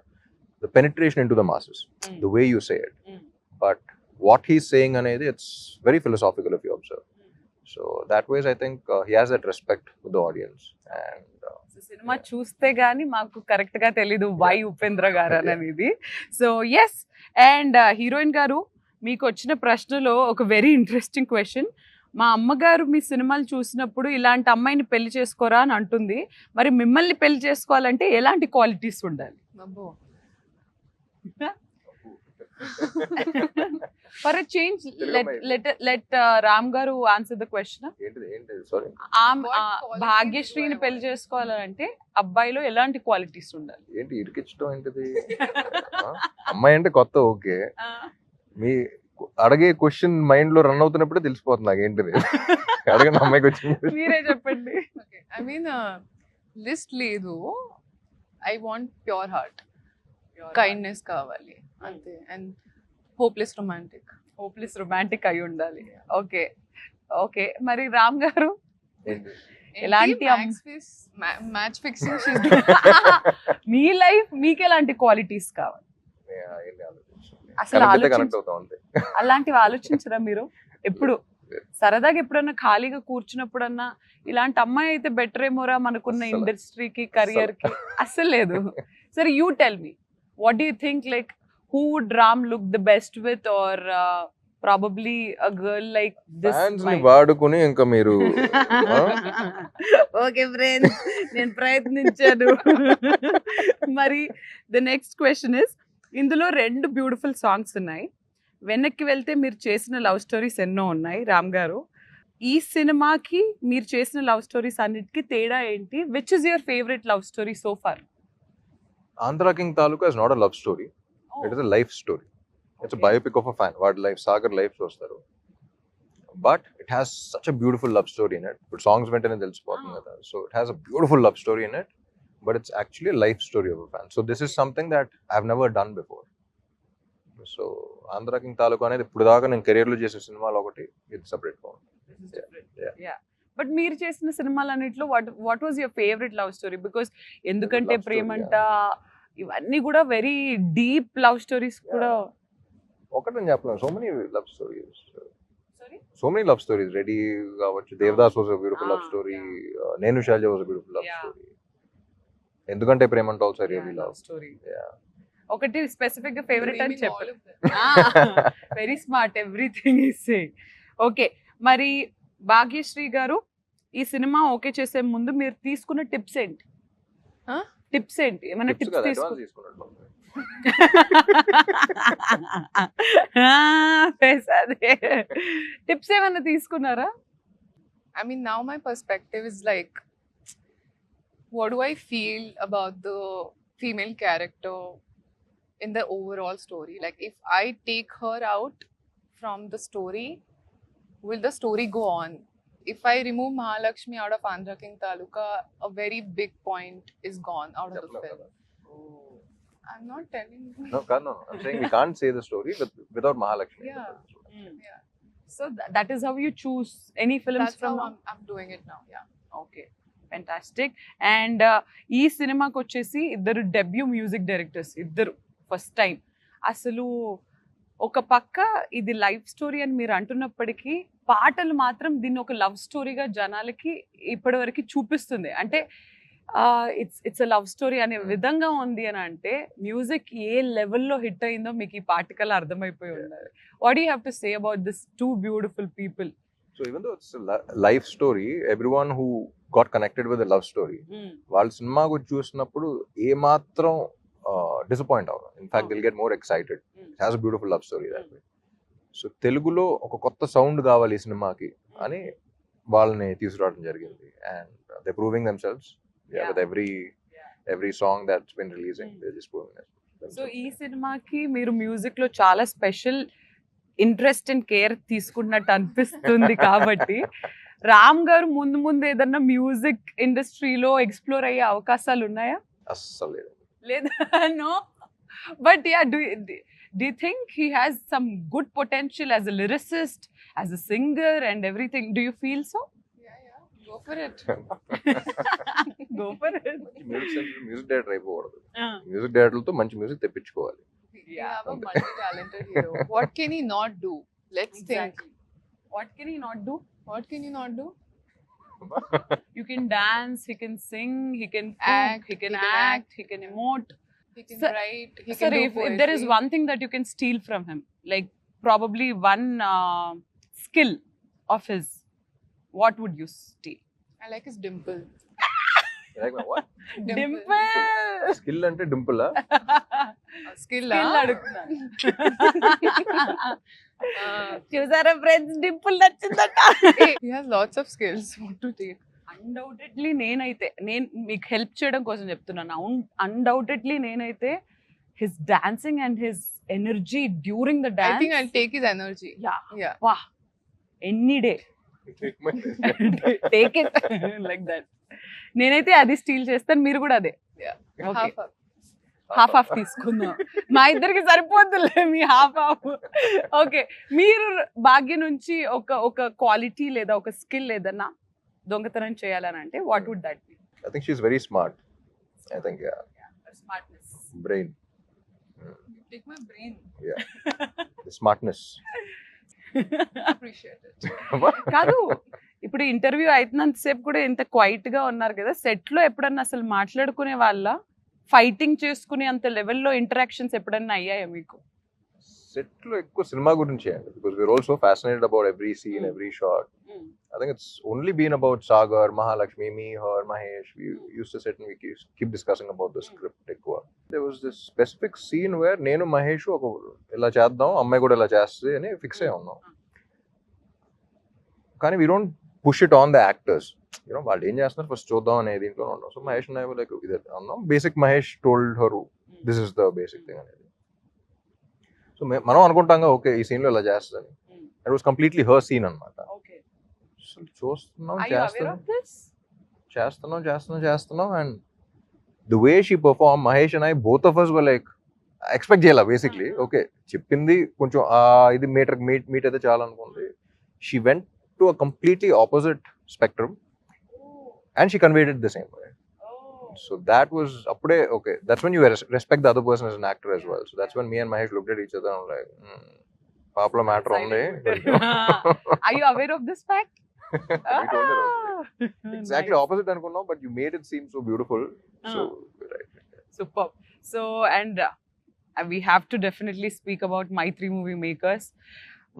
Speaker 2: the penetration into the masses, the way you say it. But what he's saying anedi, it's very philosophical if you observe. So that ways I think he has that respect with the audience. And
Speaker 1: cinema చూస్తే గానీ మాకు కరెక్ట్ గా తెలీదు వై ఉపేంద్ర గారు అనేది. సో ఎస్, అండ్ హీరోయిన్ గారు మీకు వచ్చిన ప్రశ్నలో ఒక వెరీ ఇంట్రెస్టింగ్ క్వశ్చన్. మా అమ్మగారు మీ సినిమాలు చూసినప్పుడు ఇలాంటి అమ్మాయిని పెళ్లి చేసుకోరా అని అంటుంది. మరి మిమ్మల్ని పెళ్లి చేసుకోవాలంటే ఎలాంటి క్వాలిటీస్ ఉండాలి?
Speaker 3: Abbo.
Speaker 1: For change let Ram గారు ఆన్సర్ ద క్వశ్చన్.
Speaker 2: ఏంటిది సారీ,
Speaker 1: భాగ్యశ్రీని పెళ్లి చేసుకోవాలంటే అబ్బాయిలో ఎలాంటి క్వాలిటీస్ ఉండాలి?
Speaker 2: ఏంటి ఇరికించడం ఏంటిది? అమ్మాయి అంటే కొత్త ఓకే, మీ అడిగే క్వశ్చన్ మైండ్ లో రన్ అవుతున్నప్పుడే తెలిసిపోతుంది నాకు ఏంటిది. అడగండి అమ్మాయికి వచ్చింది.
Speaker 1: మీరే చెప్పండి.
Speaker 3: Okay. I mean, list లేదు. I want pure heart. Kindness కావాలి అంతే. And hopeless romantic.
Speaker 1: Hopeless romantic అయి ఉండాలి. ఓకే ఓకే, మరి రామ్ గారు
Speaker 2: ఏంటి?
Speaker 1: ఎలాంటి
Speaker 3: మ్యాచ్ ఫిక్సింగ్
Speaker 1: మీ లైఫ్ మీకు ఎలాంటి క్వాలిటీస్ కావాలి?
Speaker 2: ఏంటి ఆలోచించండి.
Speaker 1: అసలు
Speaker 2: కనెక్ట్
Speaker 1: ఆలోచించ
Speaker 2: అవుతాం అంతే.
Speaker 1: అలాంటివి ఆలోచించరా మీరు ఎప్పుడు? సరదాగా ఎప్పుడన్నా ఖాళీగా కూర్చున్నప్పుడన్నా ఇలాంటి అమ్మాయి అయితే బెటర్ ఏమోరా మనకున్న
Speaker 2: అస్సలు.
Speaker 1: ఇండస్ట్రీకి కెరియర్ కి? అస్సలు లేదు. సరే, you tell me, what do you think, like who would Ram look the best with, or probably a girl like this?
Speaker 2: Fans ని వాడుకుని ఇంకా మీరు
Speaker 1: ఓకే ఫ్రెండ్స్, నేను ప్రయత్నించాను. మరి ద నెక్స్ట్ క్వశ్చన్ ఇస్, ఇందులో 2 బ్యూటిఫుల్ సాంగ్స్ ఉన్నాయి. వెనక్కి వెళ్తే మీరు చేసిన లవ్ స్టోరీస్ ఎన్నో ఉన్నాయి రామ్ గారు. ఈ సినిమాకి మీరు చేసిన లవ్ స్టోరీస్ అన్నిటికీ తేడా ఏంటి? Which is your favourite love story so far?
Speaker 2: Andhra king Taluka is not a love story, it is a life story. It's biopic of a fan, వాడి లైఫ్, సాగర్ లైఫ్ చూస్తారు. But it has such a beautiful love story in it. ఇప్పుడు సాంగ్స్ వెంటనే తెలిసిపోతుంది కదా. So it has a beautiful love story in it, but it's actually life story of a fan. So this is something that I have never done before. So Andhra king Taluka అనేది ఇప్పుడు దాకా నేను కెరీర్ లో చేసే సినిమాలు ఒకటి, ఇది సెపరేట్ గా ఉంది.
Speaker 1: బట్ మీరు చేసిన సినిమాలన్నిట్లో what was your favourite love story? Because ఎందుకంటే
Speaker 2: love story,
Speaker 1: ప్రేమంట ఇవన్నీ కూడా వెరీ డీప్ లవ్ స్టోరీస్ కూడా.
Speaker 2: ఒకటి నేను చెప్పలేను, so many love stories,
Speaker 1: sorry,
Speaker 2: so many love stories. Ready కావచ్చు, Devadas was a beautiful love story, Nenu Sailaja was a beautiful love
Speaker 1: Yeah.
Speaker 2: Story. Endukante Premanta also really love
Speaker 1: story. ఒకటి స్పెసిఫిక్ గా ఫేవరెట్ అని చెప్పారు.
Speaker 2: Yeah.
Speaker 1: Very smart, everything is saying. Okay, మరి భాగ్యశ్రీ గారు, ఈ సినిమా ఓకే చేసే ముందు మీరు తీసుకున్న టిప్స్ ఏంటి? టిప్స్ ఏంటి? ఏమైనా టిప్స్ తీసుకున్నారు? టిప్స్ ఏమైనా తీసుకున్నారా?
Speaker 3: I mean, now my perspective is like, what do I feel about the female character in the overall story? Like, if I take her out from the story, will the story go on? If I remove Mahalakshmi out of Andhra King Taluka, a very big point is gone out of the film. I'm not telling you.
Speaker 2: No, I'm saying we can't say the story without Mahalakshmi.
Speaker 3: Yeah.
Speaker 1: Yeah. So that is how you choose any films
Speaker 3: That's
Speaker 1: from.
Speaker 3: how I'm doing it now. Yeah.
Speaker 1: Okay, fantastic. And ఈ సినిమాకి వచ్చేసి ఇద్దరు డెబ్యూ మ్యూజిక్ డైరెక్టర్స్, ఇద్దరు ఫస్ట్ టైం. అసలు ఒక పక్క ఇది లైఫ్ స్టోరీ అని మీరు అంటున్నప్పటికీ పాటలు మాత్రం దీన్ని ఒక లవ్ స్టోరీగా జనాలకి ఇప్పటివరకు చూపిస్తుంది. అంటే ఇట్స్ అ లవ్ స్టోరీ అనే విధంగా ఉంది అని అంటే మ్యూజిక్ ఏ లెవెల్లో హిట్ అయిందో మీకు ఈ పాటికల్ అర్థమైపోయి ఉండాలి. What you have to say about this 2 beautiful people?
Speaker 2: So even though it's a life story, everyone who got connected with the love story, వాళ్ళ సినిమా గురించి చూసినప్పుడు ఏ మాత్రం డిసప్పాయింట్ అవ్వరు. In fact they'll get more excited. It has a beautiful love story that way. So తెలుగులో ఒక కొత్త సౌండ్ కావాలి ఈ సినిమాకి అని వాళ్ళని తీసుకురావడం జరిగింది. And they proving themselves with every song that's been releasing. They're just proving themselves.
Speaker 1: So ఈ సినిమాకి మీరు మ్యూజిక్ లో చాలా స్పెషల్ ఇంట్రెస్ట్ అండ్ కేర్ తీసుకున్నట్టు అనిపిస్తుంది. కాబట్టి రామ్ గారు ముందు ముందు ఏదన్నా మ్యూజిక్ ఇండస్ట్రీలో ఎక్స్ప్లోర్ అయ్యే అవకాశాలు ఉన్నాయా?
Speaker 2: అస్సలు లేదు.
Speaker 1: లేదా? No, but yeah, Do you think he has some good potential as a lyricist, as a singer and everything? Do you feel so?
Speaker 3: Yeah. Go for it.
Speaker 1: Go for it.
Speaker 2: Music director అయిపోకూడదు, మ్యూజిక్ డైరెక్టర్లతో మంచి మ్యూజిక్ తెప్పించుకోవాలి.
Speaker 3: We have a multi-talented hero. What can he not do? Let's think.
Speaker 1: Exactly. What can he not do?
Speaker 3: What can he not do?
Speaker 1: You can dance, he can sing, he can cook,
Speaker 3: Act,
Speaker 1: he can
Speaker 3: he can
Speaker 1: act, he can emote.
Speaker 3: He can
Speaker 1: Sir-
Speaker 3: write. He
Speaker 1: Sir,
Speaker 3: can do
Speaker 1: if there is
Speaker 3: poetry.
Speaker 1: one thing that you can steal from him, like probably one skill of his, what would you steal?
Speaker 3: I like his dimple.
Speaker 1: Dimple.
Speaker 2: Skill అంటే డింపుల్
Speaker 3: Skill.
Speaker 1: Skill
Speaker 3: ah?
Speaker 1: అడుగుతున్నాను. చూసారా ఫ్రెండ్స్, డింపుల్ నచ్చిందట.
Speaker 3: He has lots of skills. What to take?
Speaker 1: Undoubtedly నేను మీకు హెల్ప్ చేయడం కోసం చెప్తున్నాను. అన్డౌటెడ్లీ నేనైతే his dancing and his energy during the
Speaker 3: I
Speaker 1: dance,
Speaker 3: think I'll take his energy. Yeah.
Speaker 1: వా any day take it like that. నేనైతే అది స్టీల్ చేస్తాను, మీరు కూడా అదే.
Speaker 3: Yeah.
Speaker 1: Okay.
Speaker 3: Half.
Speaker 1: హాఫ్ తీసుకుందాం, మా ఇద్దరికి సరిపోతుందిలే మీ హాఫ్. ఓకే, మీరు భాగ్య నుంచి ఒక క్వాలిటీ లేదా ఒక స్కిల్ ఏదన్నా దొంగతనం చేయాలని అంటే what would that be?
Speaker 2: I think she's very smart. I think
Speaker 1: smartness.
Speaker 2: Brain,
Speaker 3: Take my brain.
Speaker 2: Smartness.
Speaker 3: Appreciate it.
Speaker 1: కాదు, ఇప్పుడు ఇంటర్వ్యూ అవుతున్నంతసేపు కూడా ఇంత క్వైట్ గా ఉన్నారు కదా, సెట్ లో ఎప్పుడన్నా అసలు మాట్లాడుకునే వాళ్ళ, ఫైటింగ్ చేసుకునే అంత లెవెల్లో ఇంటరాక్షన్స్ ఎప్పుడన్నా అయ్యాయా మీకు?
Speaker 2: సెట్ లో ఎక్కువ సినిమా గురించి అండి, because we are also fascinated about every scene, every shot. I think it's only been about Sagar, Mahalakshmi, me, her, Mahesh. We used to sit and we keep discussing about the script. There was this specific scene where నేను మహేష్ ఒక ఇలా చేద్దాం, అమ్మాయి కూడా ఇలా చేస్తుంది అని ఫిక్స్ అయ్యి ఉన్నాం. కానీ we don't push it on the actors, you know వాళ్ళు ఏం చేస్తున్నారు ఫస్ట్ చూద్దాం అనే దీంట్లో ఉన్నాం. So Mahesh and I like ఇదే అన్నాం. Basic Mahesh told her this is the basic thing అనేది. సో మనం అనుకుంటాం ఓకే ఈ సీన్ లో ఇలా చేస్తుందని. It was completely her scene అనమాట. చూస్తున్నాం, చేస్తున్నాం and the way she perform, Mahesh and I both of us were like expect చేయాల బేసిక్లీ. ఓకే చెప్పింది కొంచెం ఇది మీట్ అయితే చాలా అనుకుంది. She went to a completely opposite spectrum and she conveyed it the same way. So that was appude okay, that's when you respect the other person as an actor as well. So that's when me and Mahesh looked at each other and like papla matter undi.
Speaker 1: Are you aware of this fact?
Speaker 2: We told her also. Exactly
Speaker 1: Nice.
Speaker 2: opposite anukunnam, but you made it seem so beautiful. So right.
Speaker 1: Superb. So and we have to definitely speak about Maitri Movie Makers.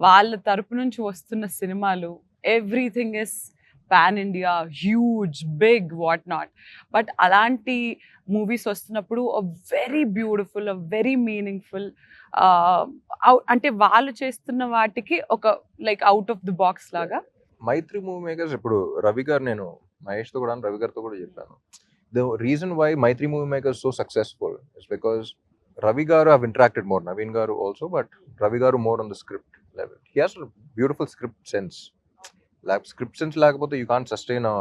Speaker 1: వాళ్ళ తరపు నుంచి వస్తున్న సినిమాలు everything is pan India, huge, big, what not. But అలాంటి మూవీస్ వస్తున్నప్పుడు వెరీ బ్యూటిఫుల్, వెరీ మీనింగ్ఫుల్, అంటే వాళ్ళు చేస్తున్న వాటికి ఒక like out of the box లాగా.
Speaker 2: మైత్రి మూవీ మేకర్స్ ఇప్పుడు రవి గారు, నేను మహేష్ తో కూడా రవి గారితో కూడా చెప్పాను, the reason why Mythri movie makers so successful is because Ravi garu have interacted more, Naveen garu also, but Ravi garu more on the script level. He has a beautiful script sense. Like script sense lagapothe you can't sustain a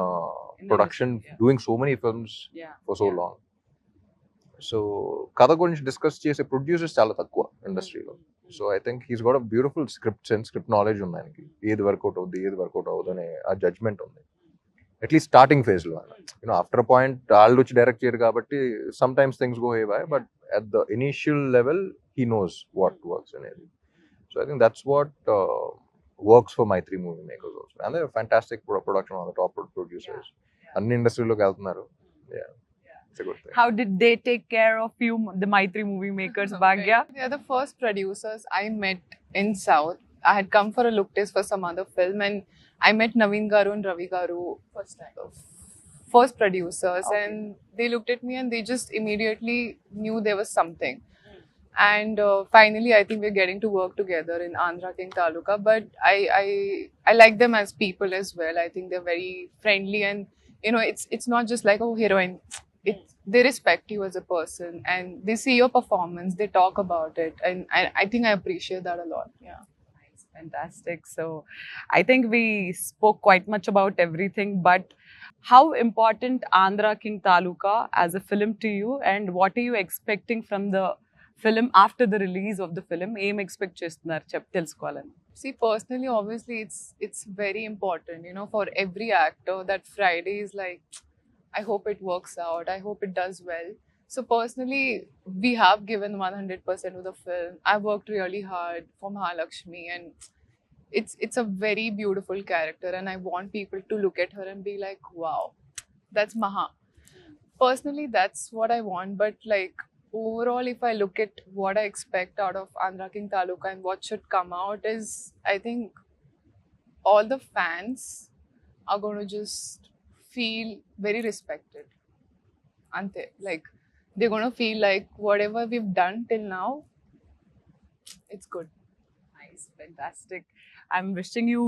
Speaker 2: production doing so many films for so long. So kada gurinchi discuss chese producers chaala takkuva industry lo. So I think he's got a beautiful script sense, script knowledge undi aniki. Edi workout avuddi, edi workout avudane aa judgment undi. At least starting phase lo, you know, after a point all which direct cheyaru kabatti sometimes things go haywire, but at the initial level he knows what works and everything. So I think that's what works for Maitri Movie Makers also, and they're a fantastic production, on the top producers anni industry lo veltunnaru. Yeah, it's a good thing.
Speaker 1: How did they take care of you, the Maitri Movie Makers, Bhagya?
Speaker 3: They are the first producers I met in South. I had come for a look test for some other film and I met Naveen garu and Ravi garu first producers, and they looked at me and they just immediately knew there was something. And finally I think we're getting to work together in Andhra King Taluka, but I like them as people as well. I think they're very friendly, and you know, it's not just like, oh, heroine. They respect you as a person and they see your performance, they talk about it, and I think I appreciate that a lot. Yeah.
Speaker 1: Fantastic. So I think we spoke quite much about everything, but how important Andhra King Taluka as a film to you, and what are you expecting from the film after the release of the film ఏం ఎక్స్పెక్ట్ చేస్తున్నారు తెలుసుకోవాలని.
Speaker 3: See, personally, obviously, it's very important, you know, for every actor that Friday is like, I hope it works out. I hope it does well. So personally, we have given 100% of the film. I worked really hard for Mahalakshmi, and it's a very beautiful character, and I want people to look at her and be like, wow, that's Maha. Personally, that's what I want. But like overall, if I look at what I expect out of Andhra King Taluka and what should come out is, I think all the fans are going to just feel very respected. Ante, like they're going to feel like whatever we've done till now, it's good.
Speaker 1: Nice, fantastic. I'm wishing you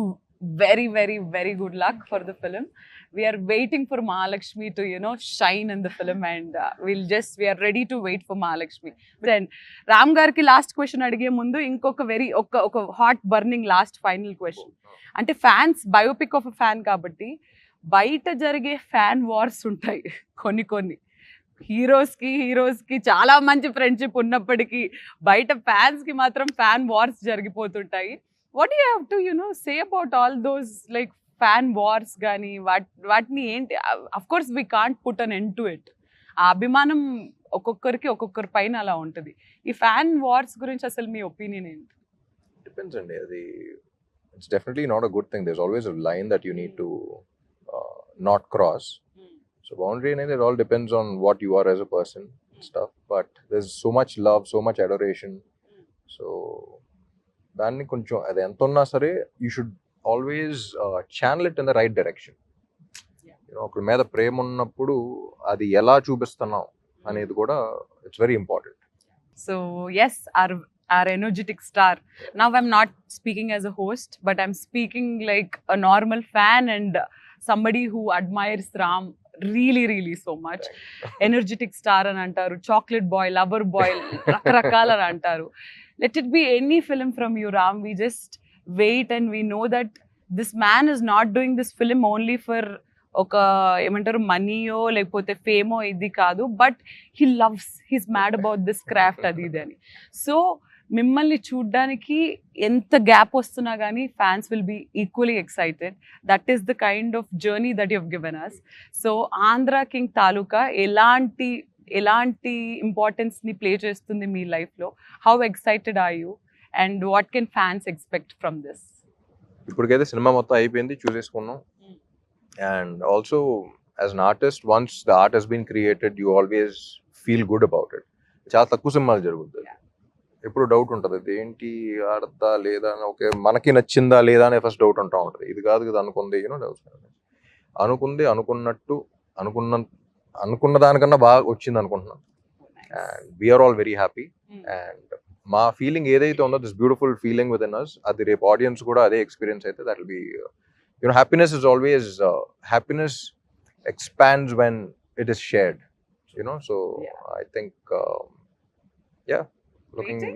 Speaker 1: very, very, very good luck for the film. We are waiting for Mahalakshmi to, you know, shine in the film, and we are ready to wait for Mahalakshmi. Then Ram garki last question adige mundu inkoka very oka hot burning last final question. Ante fans biopic of a fan kabatti బయట జరిగే ఫ్యాన్ వార్స్ ఉంటాయి కొన్ని హీరోస్ కి చాలా మంచి ఫ్రెండ్షిప్ ఉన్నప్పటికీ బయట ఫ్యాన్స్ కి మాత్రం ఫ్యాన్ వార్స్ జరిగిపోతుంటాయి. What you have to say about all those like fan wars కానీ వాటిని ఏంటి? Of course we can't put an end to it. ఆ అభిమానం ఒక్కొక్కరి పైన అలా ఉంటుంది. ఈ ఫ్యాన్ వార్స్ గురించి అసలు మీ ఒపీనియన్ ఏంటి?
Speaker 2: డిపెండ్స్ అండి. అది it's definitely not a good thing. There is always a line that you need to not cross. So boundary and it all depends on what you are as a person and stuff, but there's so much love, so much adoration. So danni koncham adi enta unna sare you should always channel it in the right direction. You know, okku meda prema unnappudu adi ela chupistunnam anedi kuda it's very important.
Speaker 1: So yes, our energetic star. Now I'm not speaking as a host, but I'm speaking like a normal fan and somebody who admires Ram really so much. Energetic star అని అంటారు, chocolate boy, lover boy, రకరకాల అని అంటారు. Let it be any film from you, Ram. We just wait and we know that this man is not doing this film only for ఒక ఏమంటారు మనీయో లేకపోతే ఫేమో ఇది కాదు, but he's mad about this craft అది ఇది అని. సో మిమ్మల్ని చూడ్డానికి ఎంత గ్యాప్ వస్తున్నా కానీ fans will be equally excited. That is the kind of journey that you have given us. So Andhra king Taluka ఎలాంటి ఇంపార్టెన్స్ని ప్లే చేస్తుంది మీ లైఫ్లో? How excited are you and what can fans expect from this?
Speaker 2: ఇప్పటికైతే సినిమా మొత్తం అయిపోయింది, చూసేసుకున్నాం. And also as an artist, once the art has been created, you always feel good about it. చాలా తక్కువ సినిమాలు జరుగుతుంది, ఎప్పుడు డౌట్ ఉంటుంది అది ఏంటి ఆడతా లేదా అని, ఓకే మనకి నచ్చిందా లేదా అనే ఫస్ట్ డౌట్ ఉంటా ఉంటుంది. ఇది కాదు కదా అనుకుంది, డౌట్ అనుకుంది అనుకున్నట్టు అనుకున్న దానికన్నా బాగా వచ్చింది అనుకుంటున్నాను. And we are all very happy. And మా ఫీలింగ్ ఏదైతే ఉందో this beautiful feeling with in us, అది రేపు ఆడియన్స్ కూడా అదే ఎక్స్పీరియన్స్ అయితే that will be, happiness is always happiness expands when it is shared, so yeah. I think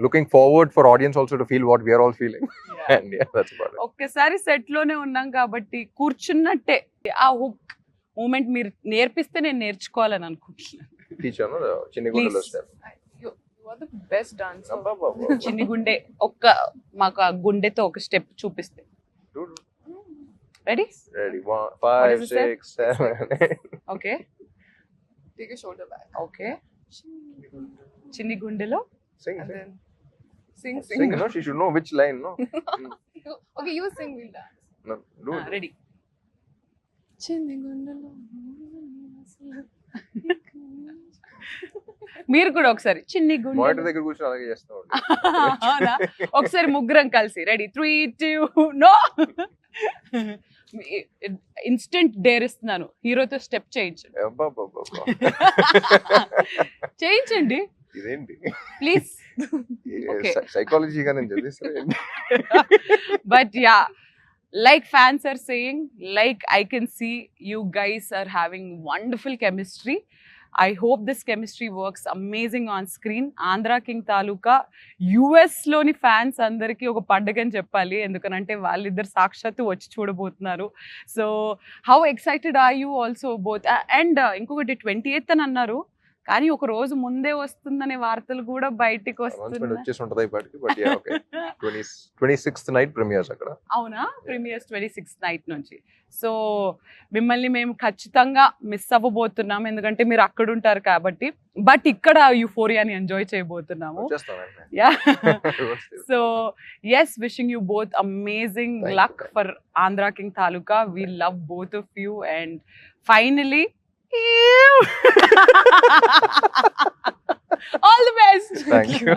Speaker 2: looking forward for audience also to feel what we are all feeling. Yeah. And that's about it.
Speaker 1: ఒక్కసారి సెట్ లోనే ఉన్నాం కాబట్టి కూర్చున్నట్టే ఆ హుక్ మూమెంట్ మీరు నేర్పిస్తే నేను నేర్చుకోవాలని అనుకుంటున్నాను.
Speaker 2: టీచర్ చిన్ని గుండెలో step,
Speaker 3: You are the best dancer.
Speaker 1: చిన్ని గుండె మాకు ఆ గుండెతో ఒక స్టెప్ చూపిస్తే. Ready?
Speaker 2: 1 5 6 7 8.
Speaker 1: Okay.
Speaker 3: Take your shoulder back.
Speaker 1: Okay. Chinni gundelo.
Speaker 2: Sing.
Speaker 3: And then sing.
Speaker 2: No, she should know which line, no?
Speaker 3: Okay, you sing, we'll dance.
Speaker 2: No, do it.
Speaker 1: Ready.
Speaker 3: Chinni gundelo.
Speaker 1: మీరు కూడా ఒకసారి చిన్ని గుండె
Speaker 2: మానిటర్ దగ్గర కూర్చొని అలాగే చేస్తా ఉంటా.
Speaker 1: ఒకసారి ముగ్గురం కలిసి రెడీ 3 2 నో. ఇన్స్టెంట్ డేర్ ఇస్తున్నాను, హీరోతో స్టెప్ చేయించండి. చేయించండి
Speaker 2: ఇదేంటి
Speaker 1: ప్లీజ్.
Speaker 2: సైకాలజీగా నేను చదివిస్తాను.
Speaker 1: But yeah, like fans are saying, like I can see you guys are having wonderful chemistry. I hope this chemistry works amazing on screen. Andhra King Taluka US లోని ఫ్యాన్స్ అందరికీ ఒక పండుగని చెప్పాలి, ఎందుకనంటే వాళ్ళిద్దరు సాక్షాత్తు వచ్చి చూడబోతున్నారు. So how excited are you also both? And ఇంకొకటి 28th అని అన్నారు, కానీ ఒక రోజు ముందే వస్తుందనే వార్తలు కూడా బయటికి
Speaker 2: అనౌన్స్మెంట్
Speaker 1: వస్తున్నాయి.
Speaker 2: వచ్చేసి ఉంటుంది ఇప్పటికి, but yeah okay. 26th night premieres అక్కడ.
Speaker 1: అవునా? ప్రీమియర్స్ 26th నైట్ నుంచి. సో మిమ్మల్ని మేము ఖచ్చితంగా మిస్ అవ్వబోతున్నాం, ఎందుకంటే మీరు అక్కడ ఉంటారు కాబట్టి. బట్ ఇక్కడ యూఫోరియాని ఎంజాయ్ చేయబోతున్నాము.
Speaker 2: వచ్చేస్తానండి.
Speaker 1: Yeah. So yes, wishing you both amazing
Speaker 2: Thank you,
Speaker 1: luck
Speaker 2: thank you.
Speaker 1: For Andhra king Taluka. We love both of you and finally all the best.
Speaker 2: Thank you.